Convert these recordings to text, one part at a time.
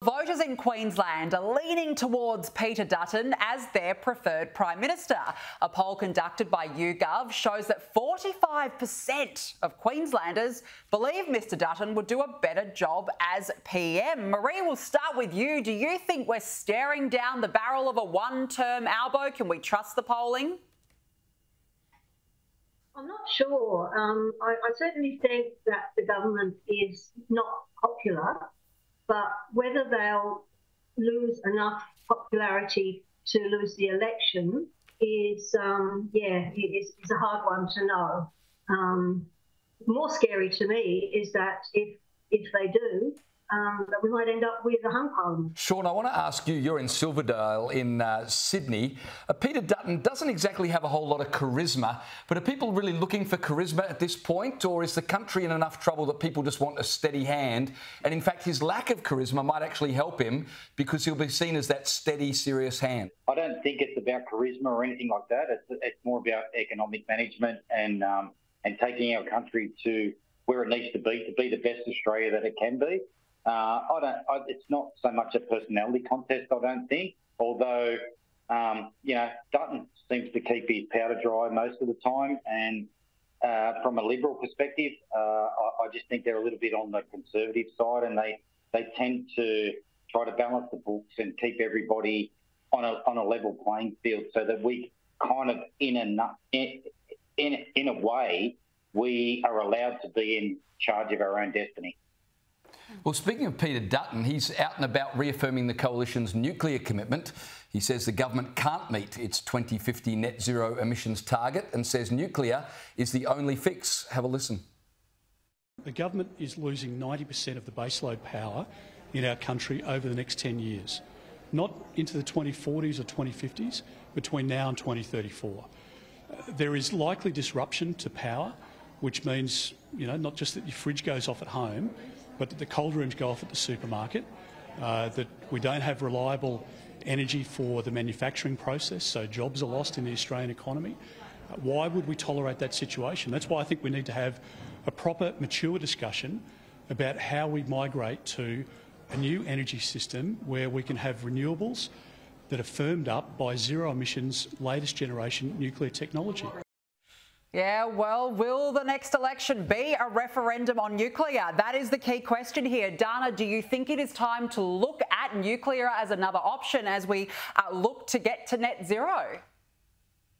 Voters in Queensland are leaning towards Peter Dutton as their preferred Prime Minister. A poll conducted by YouGov shows that 45% of Queenslanders believe Mr Dutton would do a better job as PM. Maree, we'll start with you. Do you think we're staring down the barrel of a one-term Albo? Can we trust the polling? I'm not sure. I certainly think that the government is not popular, but whether they'll lose enough popularity to lose the election is a hard one to know. More scary to me is that if they do, that we might end up with a hung parliament. Sean, I want to ask you, you're in Silverdale in Sydney. Peter Dutton doesn't exactly have a whole lot of charisma, but are people really looking for charisma at this point, or is the country in enough trouble that people just want a steady hand? And in fact, his lack of charisma might actually help him because he'll be seen as that steady, serious hand. I don't think it's about charisma or anything like that. It's more about economic management and taking our country to where it needs to be the best Australia that it can be. It's not so much a personality contest, I don't think, although, Dutton seems to keep his powder dry most of the time. And from a Liberal perspective, I just think they're a little bit on the conservative side, and they tend to try to balance the books and keep everybody on a level playing field so that we kind of, in a way, we are allowed to be in charge of our own destiny. Well, speaking of Peter Dutton, he's out and about reaffirming the coalition's nuclear commitment. He says the government can't meet its 2050 net zero emissions target and says nuclear is the only fix. Have a listen. The government is losing 90% of the baseload power in our country over the next 10 years, not into the 2040s or 2050s, between now and 2034. There is likely disruption to power, which means, not just that your fridge goes off at home, but that the cold rooms go off at the supermarket, that we don't have reliable energy for the manufacturing process, so jobs are lost in the Australian economy. Why would we tolerate that situation? That's why I think we need to have a proper, mature discussion about how we migrate to a new energy system where we can have renewables that are firmed up by zero emissions, latest generation nuclear technology. Yeah, well, will the next election be a referendum on nuclear? That is the key question here. Dana, do you think it is time to look at nuclear as another option as we look to get to net zero?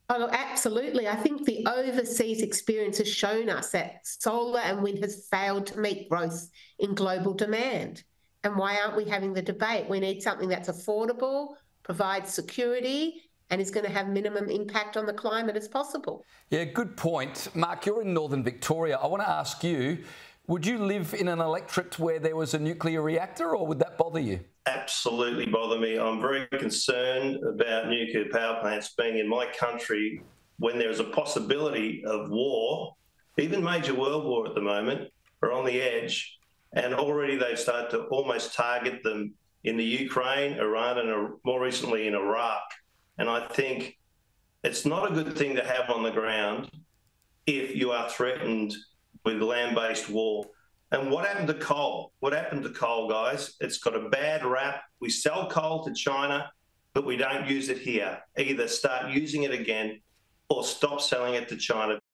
Oh, absolutely. I think the overseas experience has shown us that solar and wind has failed to meet growth in global demand. And why aren't we having the debate? We need something that's affordable, provides security, and is going to have minimum impact on the climate as possible. Yeah, good point. Mark, you're in northern Victoria. I want to ask you, would you live in an electorate where there was a nuclear reactor, or would that bother you? Absolutely bother me. I'm very concerned about nuclear power plants being in my country when there's a possibility of war. Even major world war at the moment are on the edge, and already they've started to almost target them in the Ukraine, Iran, and more recently in Iraq. And I think it's not a good thing to have on the ground if you are threatened with land-based war. And what happened to coal? What happened to coal, guys? It's got a bad rap. We sell coal to China, but we don't use it here. Either start using it again or stop selling it to China.